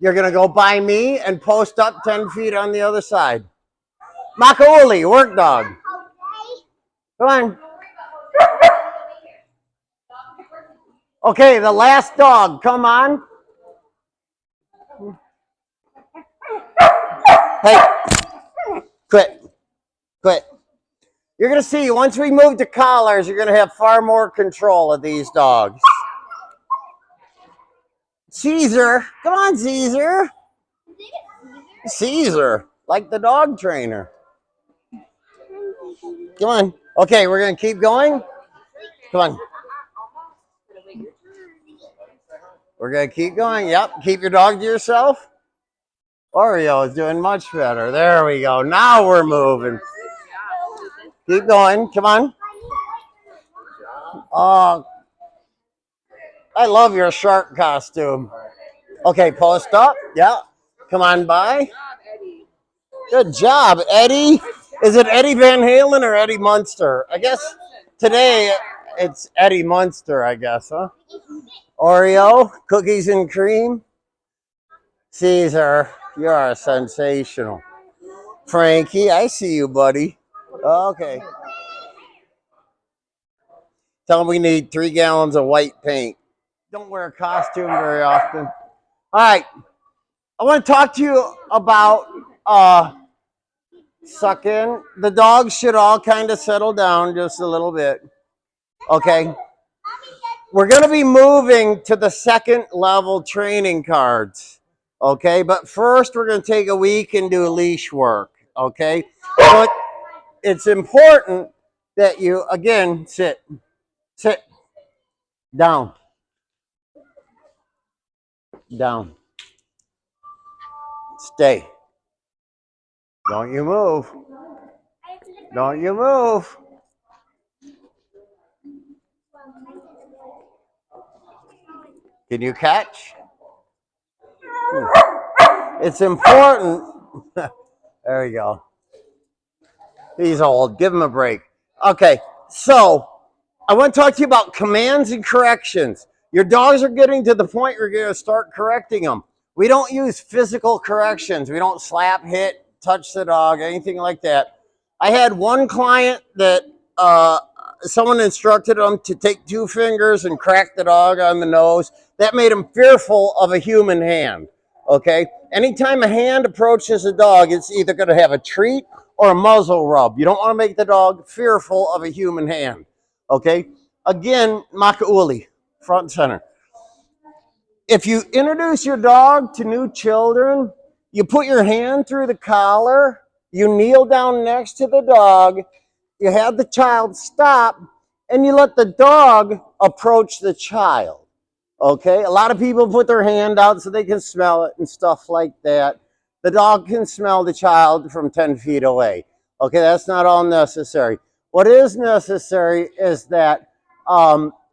You're going to go by me and post up 10 feet on the other side. Makauli, work dog. Come on. Okay, the last dog. Come on. Hey, quit. Quit. You're going to see, once we move to collars, you're going to have far more control of these dogs. Caesar. Come on, Caesar. Caesar, like the dog trainer. Come on. Okay, we're going to keep going. Come on. We're going to keep going. Yep, keep your dog to yourself. Oreo is doing much better. There we go. Now we're moving. Keep going. Come on. Oh, I love your shark costume. Okay, post up. Yeah. Come on by. Good job, Eddie. Is it Eddie Van Halen or Eddie Munster? I guess today it's Eddie Munster, I guess, huh? Oreo, cookies and cream. Caesar, you are sensational. Frankie, I see you, buddy. Okay. Tell him we need 3 gallons of white paint. Don't wear a costume very often. All right. I want to talk to you about sucking. The dogs should all kind of settle down just a little bit. Okay. We're going to be moving to the second level training cards. Okay. But first, we're going to take a week and do leash work. Okay. But it's important that you, again, sit, down, down, stay. Don't you move. Don't you move. Can you catch? It's important. There you go. He's old. Give him a break. Okay, so I want to talk to you about commands and corrections. Your dogs are getting to the point where you're going to start correcting them. We don't use physical corrections. We don't slap, hit, touch the dog, anything like that. I had one client that someone instructed him to take 2 fingers and crack the dog on the nose. That made him fearful of a human hand. Okay? Anytime a hand approaches a dog, it's either going to have a treat or a muzzle rub. You don't want to make the dog fearful of a human hand. Okay? Again, Makauli, front and center. If you introduce your dog to new children, you put your hand through the collar, you kneel down next to the dog, you have the child stop, and you let the dog approach the child. Okay? A lot of people put their hand out so they can smell it and stuff like that. The dog can smell the child from 10 feet away. Okay, that's not all necessary. What is necessary is that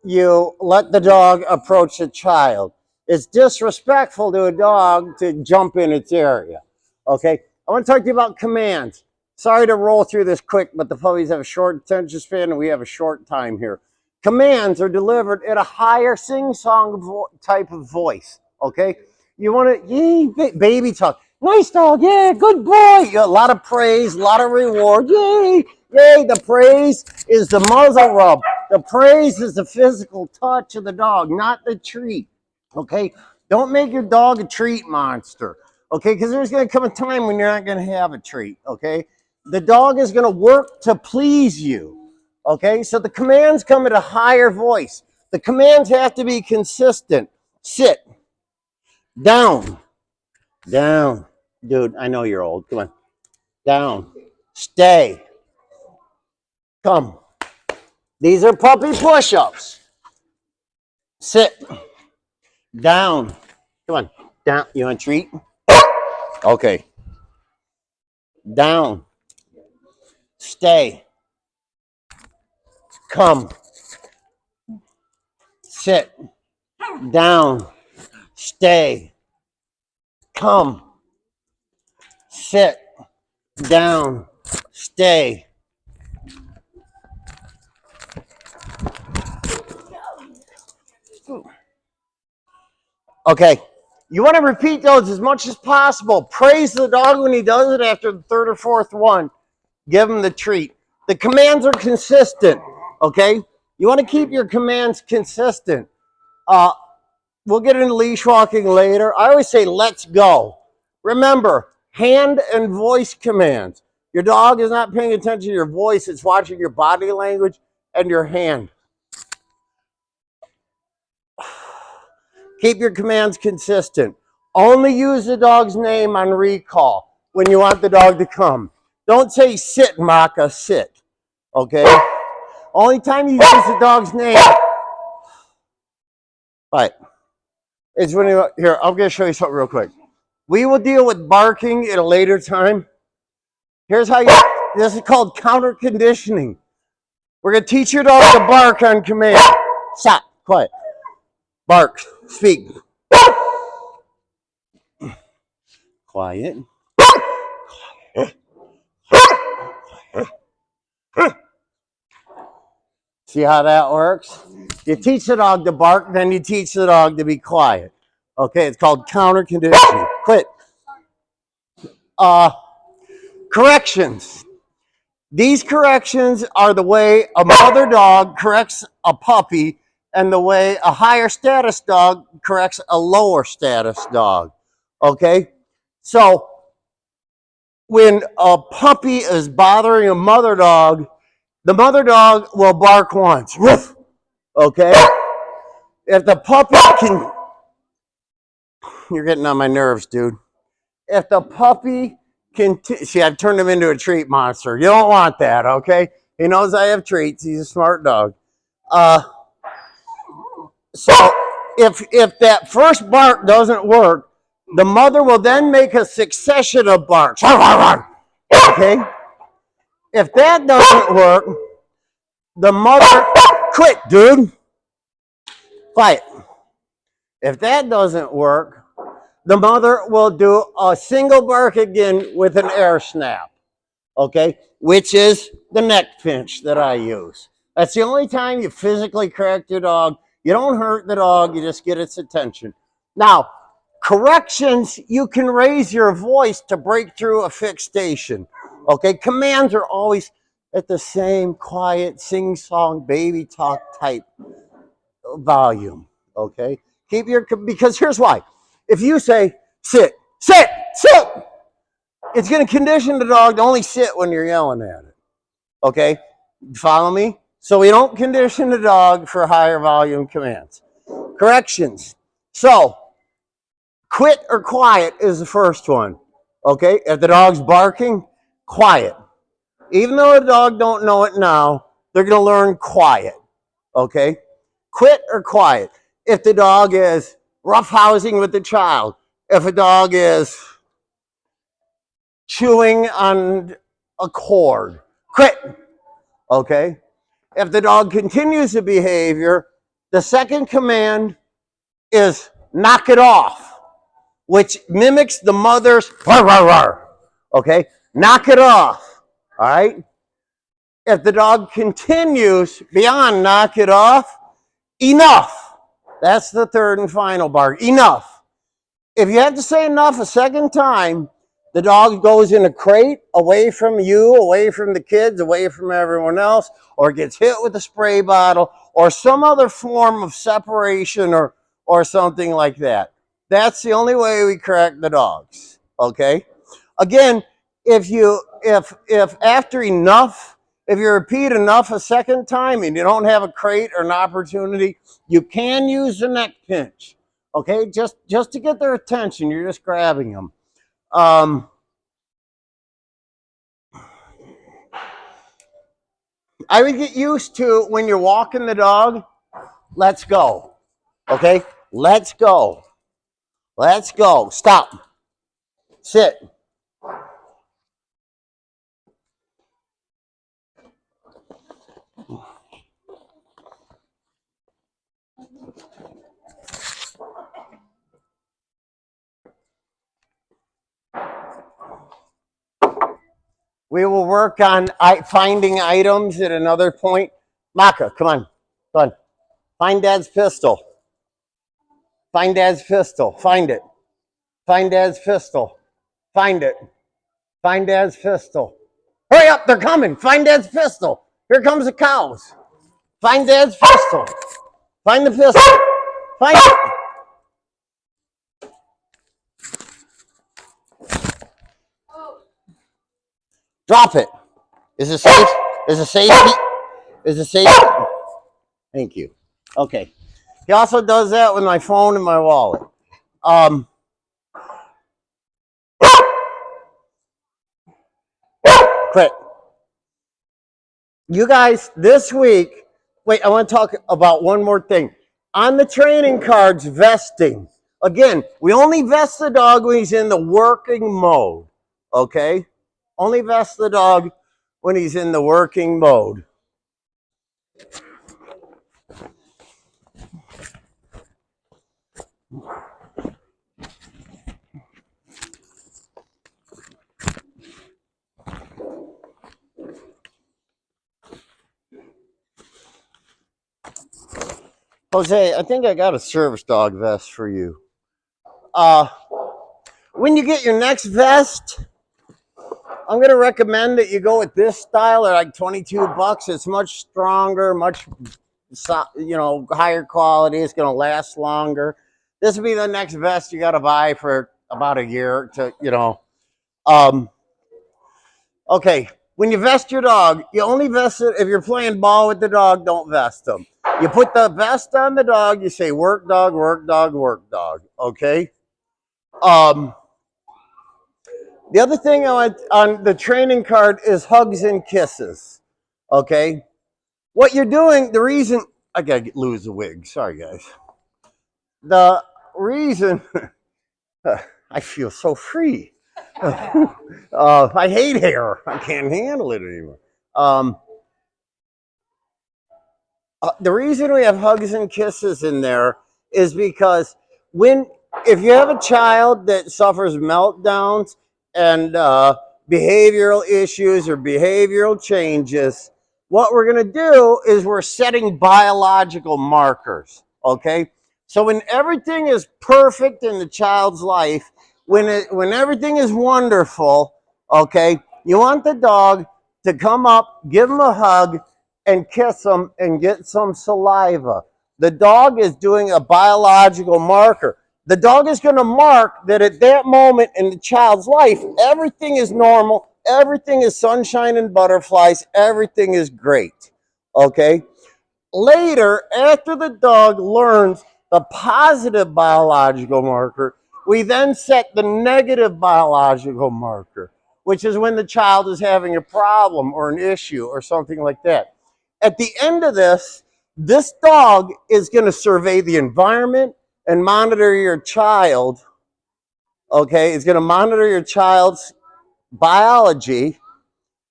you let the dog approach the child. It's disrespectful to a dog to jump in its area. Okay, I want to talk to you about commands. Sorry to roll through this quick, but the puppies have a short attention span and we have a short time here. Commands are delivered at a higher sing-song type of voice. Okay, you want to, yay, baby talk. Nice dog, yeah, good boy. A lot of praise, a lot of reward. Yay, yay. The praise is the muzzle rub. The praise is the physical touch of the dog, not the treat. Okay, don't make your dog a treat monster. Okay, because there's going to come a time when you're not going to have a treat. Okay, the dog is going to work to please you. Okay, so the commands come at a higher voice. The commands have to be consistent. Sit, down, down. Dude, I know you're old. Come on. Down. Stay. Come. These are puppy push-ups. Sit. Down. Come on. Down. You want a treat? Okay. Down. Stay. Come. Sit. Down. Stay. Come. Sit. Down. Stay. Okay. You want to repeat those as much as possible. Praise the dog when he does it after the third or fourth one. Give him the treat. The commands are consistent, okay? You want to keep your commands consistent. We'll get into leash walking later. I always say, let's go. Remember, hand and voice commands. Your dog is not paying attention to your voice. It's watching your body language and your hand. Keep your commands consistent. Only use the dog's name on recall when you want the dog to come. Don't say sit, Maka, sit. Okay? Only time you use the dog's name. Right. It's when you, here, I'm going to show you something real quick. We will deal with barking at a later time. Here's how you, this is called counter conditioning. We're going to teach your dog to bark on command. Stop, quiet. Bark, speak. Quiet. See how that works? You teach the dog to bark, then you teach the dog to be quiet. Okay, it's called counter conditioning. Quit. Corrections. These corrections are the way a mother dog corrects a puppy and the way a higher status dog corrects a lower status dog. Okay? So, when a puppy is bothering a mother dog, the mother dog will bark once. Woof. Okay? If the puppy can... You're getting on my nerves, dude. If the puppy can... See, I've turned him into a treat monster. You don't want that, okay? He knows I have treats. He's a smart dog. So if that first bark doesn't work, the mother will then make a succession of barks. Okay? If that doesn't work, the mother... Quit, dude. Quiet. If that doesn't work, the mother will do a single bark again with an air snap. Okay? Which is the neck pinch that I use. That's the only time you physically correct your dog. You don't hurt the dog, you just get its attention. Now, corrections, you can raise your voice to break through a fixation. Okay? Commands are always at the same quiet, sing-song, baby talk type volume. Okay? Keep your, because here's why. If you say, sit, sit, sit, it's going to condition the dog to only sit when you're yelling at it. Okay? Follow me? So we don't condition the dog for higher volume commands. Corrections. So, quit or quiet is the first one. Okay? If the dog's barking, quiet. Even though the dog don't know it now, they're going to learn quiet. Okay? Quit or quiet. If the dog is roughhousing with the child, if a dog is chewing on a cord, quit. Okay? If the dog continues the behavior, the second command is knock it off, which mimics the mother's rawr, rawr, rawr. Okay? Knock it off. All right? If the dog continues beyond knock it off, enough. That's the third and final bark. Enough. If you have to say enough a second time, the dog goes in a crate away from you, away from the kids, away from everyone else, or gets hit with a spray bottle, or some other form of separation or something like that. That's the only way we correct the dogs. Okay? Again, if after enough, if you repeat enough a second time and you don't have a crate or an opportunity, you can use the neck pinch. Okay? Just to get their attention, you're just grabbing them. I would get used to when you're walking the dog, let's go. Okay? Let's go. Let's go. Stop. Sit. we will work on finding items at another point. Maka, come on. Come on. Find Dad's pistol. Find Dad's pistol. Find it. Find Dad's pistol. Find it. Find Dad's pistol. Hurry up, they're coming. Find Dad's pistol. Here comes the cows. Find Dad's pistol. Find the pistol. Find it. Drop it. Is it safe? Is it safe? Is it safe? Thank you. Okay. He also does that with my phone and my wallet. Quit. You guys, this week, wait, I want to talk about one more thing. On the training cards, vesting. Again, we only vest the dog when he's in the working mode. Okay? Only vest the dog when he's in the working mode. Jose, I think I got a service dog vest for you. When you get your next vest, I'm going to recommend that you go with this style at like $22. It's much stronger, much higher quality. It's going to last longer. This will be the next vest you got to buy for about a year to. Okay, when you vest your dog, you only vest it if you're playing ball with the dog. Don't vest them. You put the vest on the dog. You say work dog, work dog, work dog. Okay. The other thing I want on the training card is hugs and kisses. Okay. What you're doing, the reason I gotta lose the wig. Sorry, guys. The reason I feel so free. I hate hair. I can't handle it anymore. The reason we have hugs and kisses in there is because if you have a child that suffers meltdowns and behavioral issues or behavioral changes, what we're going to do is we're setting biological markers. Okay, so when everything is perfect in the child's life, when everything is wonderful, okay, you want the dog to come up, give him a hug, and kiss them and get some saliva. The dog is doing a biological marker. The dog is going to mark that at that moment in the child's life, everything is normal, everything is sunshine and butterflies, everything is great. Okay? Later, after the dog learns the positive biological marker, we then set the negative biological marker, which is when the child is having a problem or an issue or something like that. At the end of this dog is going to survey the environment and monitor your child. Okay, it's going to monitor your child's biology.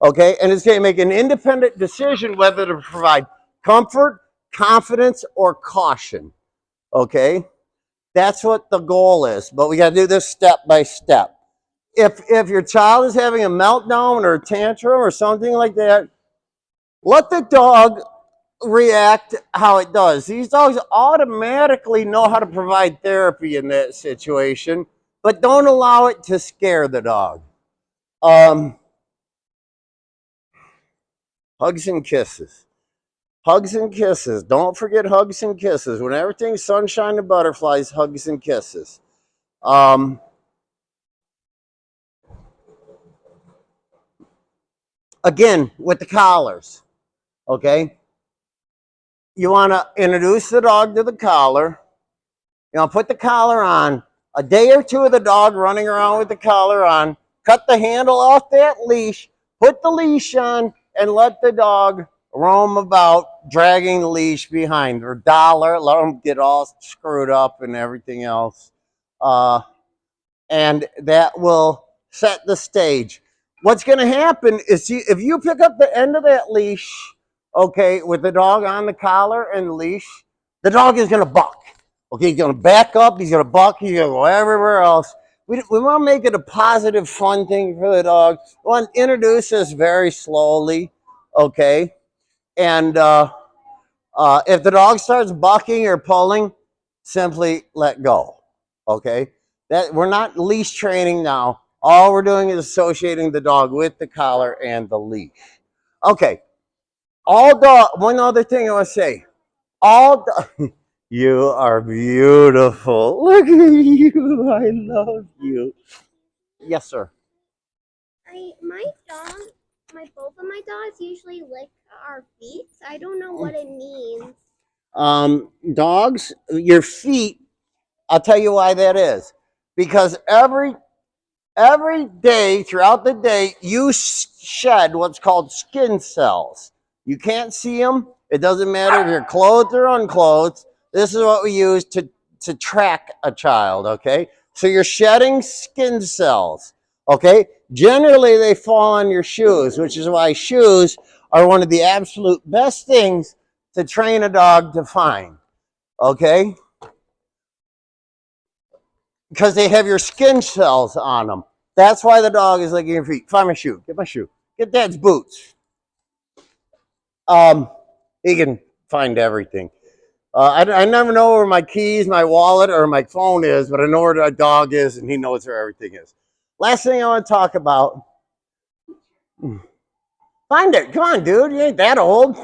Okay, and it's going to make an independent decision whether to provide comfort, confidence, or caution. Okay, that's what the goal is. But we got to do this step by step. If your child is having a meltdown or a tantrum or something like that, let the dog react how it does. These dogs automatically know how to provide therapy in that situation, but don't allow it to scare the dog. Hugs and kisses. Hugs and kisses. Don't forget hugs and kisses. When everything's sunshine and butterflies, hugs and kisses. Again, with the collars. Okay? You want to introduce the dog to the collar. Put the collar on. A day or two of the dog running around with the collar on. Cut the handle off that leash. Put the leash on and let the dog roam about, dragging the leash behind her. Let them get all screwed up and everything else. And that will set the stage. What's going to happen is if you pick up the end of that leash, okay, with the dog on the collar and the leash, the dog is going to buck. Okay, he's going to back up, he's going to buck, he's going to go everywhere else. We want to make it a positive, fun thing for the dog. We want to introduce this very slowly, okay? And if the dog starts bucking or pulling, simply let go, okay? That we're not leash training now. All we're doing is associating the dog with the collar and the leash. Okay. All dog. One other thing I want to say. All dog. You are beautiful. Look at you. I love you. Yes, sir. Both of my dogs usually lick our feet. So I don't know what it means. Dogs, your feet. I'll tell you why that is. Because every day throughout the day, you shed what's called skin cells. You can't see them. It doesn't matter if you're clothed or unclothed. This is what we use to track a child, okay? So you're shedding skin cells, okay? Generally, they fall on your shoes, which is why shoes are one of the absolute best things to train a dog to find, okay? Because they have your skin cells on them. That's why the dog is licking your feet. Find my shoe. Get my shoe. Get Dad's boots. He can find everything. I never know where my keys, my wallet, or my phone is, but I know where the dog is, and he knows where everything is. Last thing I want to talk about. Find it. Come on, dude. You ain't that old.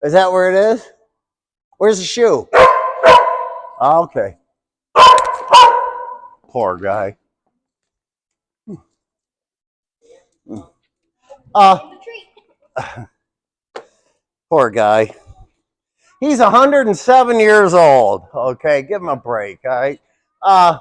Is that where it is? Where's the shoe? Okay. Poor guy. Uh, Poor guy. He's 107 years old. Okay, give him a break. All right.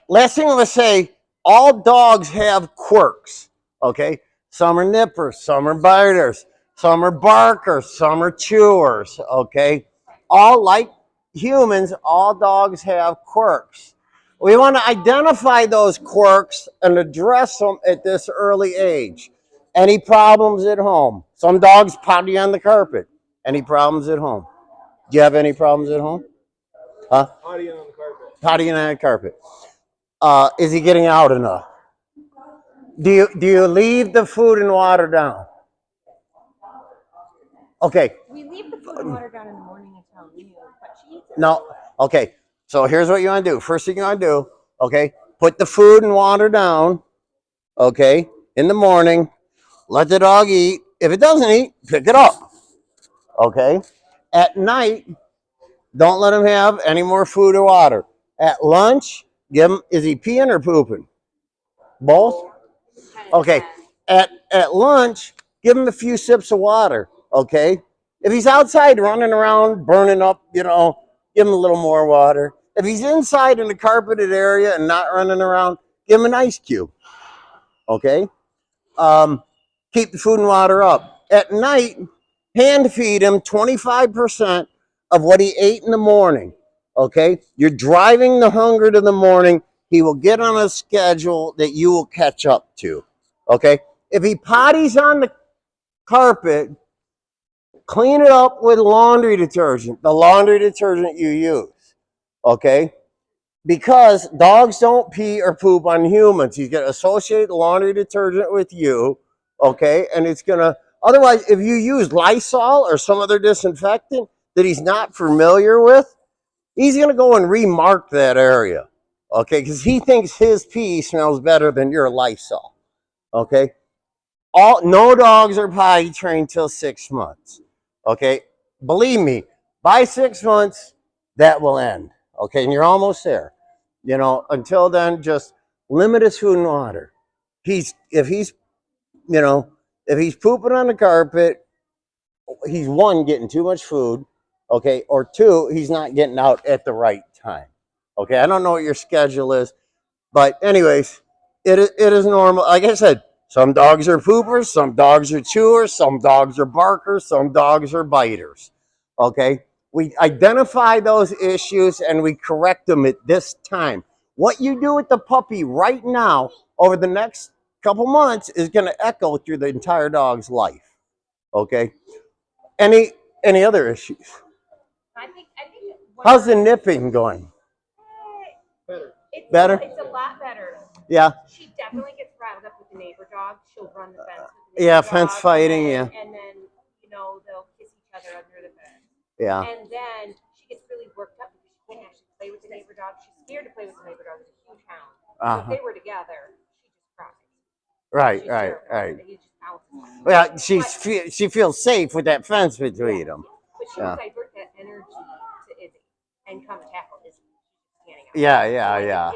Last thing I'm gonna say, all dogs have quirks. Okay, some are nippers, some are biters, some are barkers, some are chewers. Okay, all like humans, all dogs have quirks. We want to identify those quirks and address them at this early age. Any problems at home? Some dogs potty on the carpet. Any problems at home? Do you have any problems at home? Huh? Pottying on the carpet. Pottying on the carpet. Is he getting out enough? Do you leave the food and water down? Okay. We leave the food and water down in the morning and tell you, but she eats it. No. Okay. So here's what you want to do. First thing you want to do, okay, put the food and water down, okay, in the morning. Let the dog eat. If it doesn't eat, pick it up. Okay. At night, don't let him have any more food or water. At lunch, give him. Is he peeing or pooping? Both. Okay. At lunch, give him a few sips of water. Okay. If he's outside running around, burning up, give him a little more water. If he's inside in a carpeted area and not running around, give him an ice cube. Okay. Um, Keep the food and water up. At night, hand feed him 25% of what he ate in the morning. Okay. You're driving the hunger to the morning. He will get on a schedule that you will catch up to. Okay. If he potties on the carpet, clean it up with laundry detergent, the laundry detergent you use. Okay. Because dogs don't pee or poop on humans. He's going to associate the laundry detergent with you. Okay. And it's going to, otherwise, if you use Lysol or some other disinfectant that he's not familiar with, he's going to go and remark that area. Okay. Because he thinks his pee smells better than your Lysol. Okay. No dogs are potty trained till 6 months. Okay, believe me, by 6 months that will end. Okay, and you're almost there. Until then, just limit his food and water. If he's if he's pooping on the carpet, he's one getting too much food. Okay, or two, he's not getting out at the right time. Okay, I don't know what your schedule is, but anyways, it is normal. Like I said, some dogs are poopers, some dogs are chewers, some dogs are barkers, some dogs are biters. Okay? We identify those issues and we correct them at this time. What you do with the puppy right now over the next couple months is going to echo through the entire dog's life. Okay? Any other issues? I think How's the nipping going? Better? It's a lot better. Yeah. She definitely gets riled up with the neighbor dog. She'll run the fence with the neighbor fence dog, fighting, and then they'll kiss each other under the fence. Yeah. And then she gets really worked up because she can't actually play with the neighbor dog. She's scared to play with the neighbor dog. It's a huge hound. So Uh-huh. if they were together, she just cries. Right, She's right, terrified. right. And he just pounces. Well, she feels safe with that fence between them. But she Yeah. would divert that energy to Izzy and come tackle Izzy. Standing up. Yeah, So, yeah, like, yeah.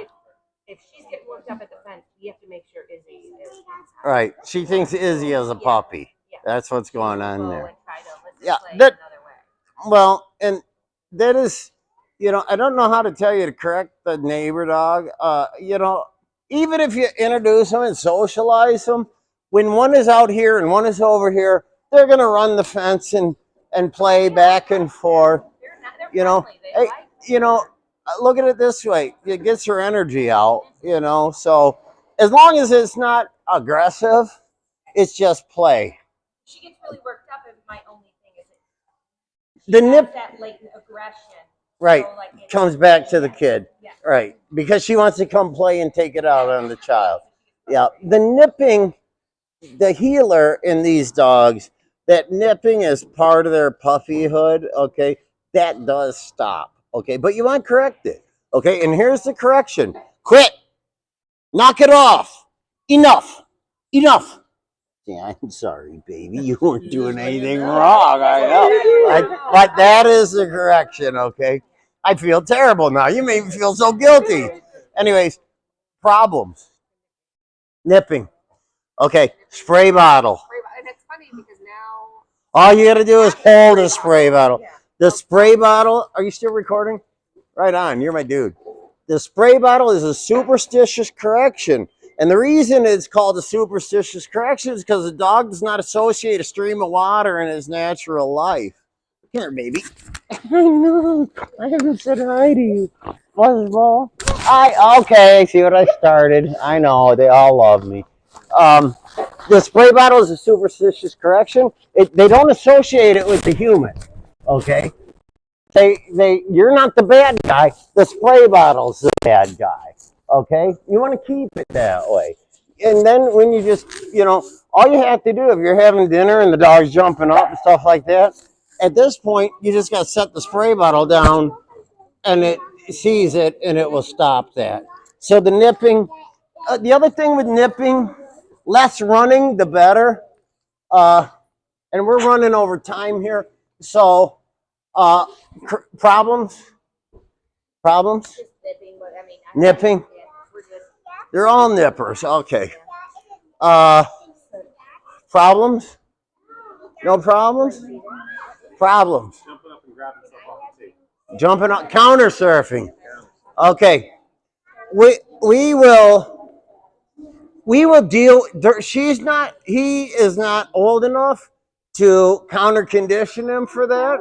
if she's getting worked up at the fence, we have to make sure Izzy is inside. Right. She thinks Izzy is a Yeah. puppy. Yeah. That's what's She going will on go there. and try to listen, Yeah, play that- another way. Well, and that is, I don't know how to tell you to correct the neighbor dog. Even if you introduce them and socialize them, when one is out here and one is over here, they're gonna run the fence and play back and forth. They're You know, friendly. They hey, like look at it this way: it gets her energy out. So as long as it's not aggressive, it's just play. she gets really worked up, and my only thing is The nip, that latent aggression. right, So, like, it's, comes back to the kid. Yeah. Right, because she wants to come play and take it out on the child. Yeah, the nipping, the healer in these dogs, that nipping is part of their puffyhood, okay? That does stop, okay? But you want to correct it, okay? And here's the correction. Quit. Knock it off. Enough. Enough. Yeah, I'm sorry, baby. You weren't doing anything wrong. I know. But that is the correction, okay? I feel terrible now. You made me feel so guilty. Anyways, problems. Nipping. Okay, spray bottle. And it's funny because now. All you got to do is hold a spray bottle. The spray bottle, are you still recording? Right on, you're my dude. The spray bottle is a superstitious correction. And the reason it's called a superstitious correction is because the dog does not associate a stream of water in his natural life. Come here, baby. I know. I haven't said hi to you. Fuzzball. Okay, I see what I started. I know, they all love me. The spray bottle is a superstitious correction. They don't associate it with the human. Okay? You're not the bad guy. The spray bottle's the bad guy. Okay? You want to keep it that way. And then when you just, all you have to do if you're having dinner and the dog's jumping up and stuff like that, at this point, you just got to set the spray bottle down and it sees it and it will stop that. So the nipping, the other thing with nipping, less running, the better. And we're running over time here. So, problems? Just nipping, but I mean. Nipping? Yeah, we're good. They're all nippers. Okay. Problems? No problems? Problems. Jumping up and grabbing stuff off the table. Jumping up, counter surfing. Okay. We will deal. He is not old enough to counter condition him for that.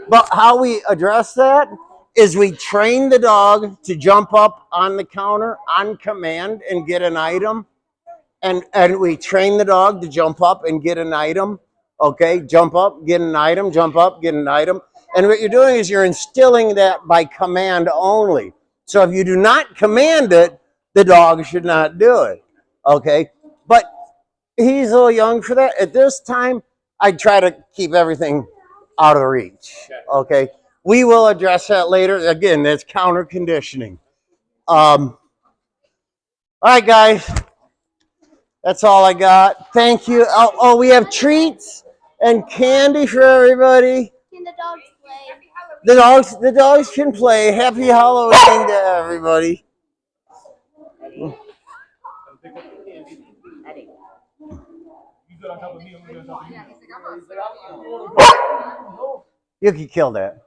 But how we address that is we train the dog to jump up on the counter on command and get an item. And we train the dog to jump up and get an item. Okay, jump up, get an item, jump up, get an item. And what you're doing is you're instilling that by command only. So if you do not command it, the dog should not do it. Okay, but he's a little young for that. At this time, I try to keep everything out of reach. Okay, we will address that later. Again, that's counter conditioning. All right, guys, that's all I got. Thank you. Oh, we have treats and candy for everybody. Can the dogs play? The dogs can play. Happy Halloween to everybody. Pick up the candy. You good on top of me? I'm good on top of you. You can kill that.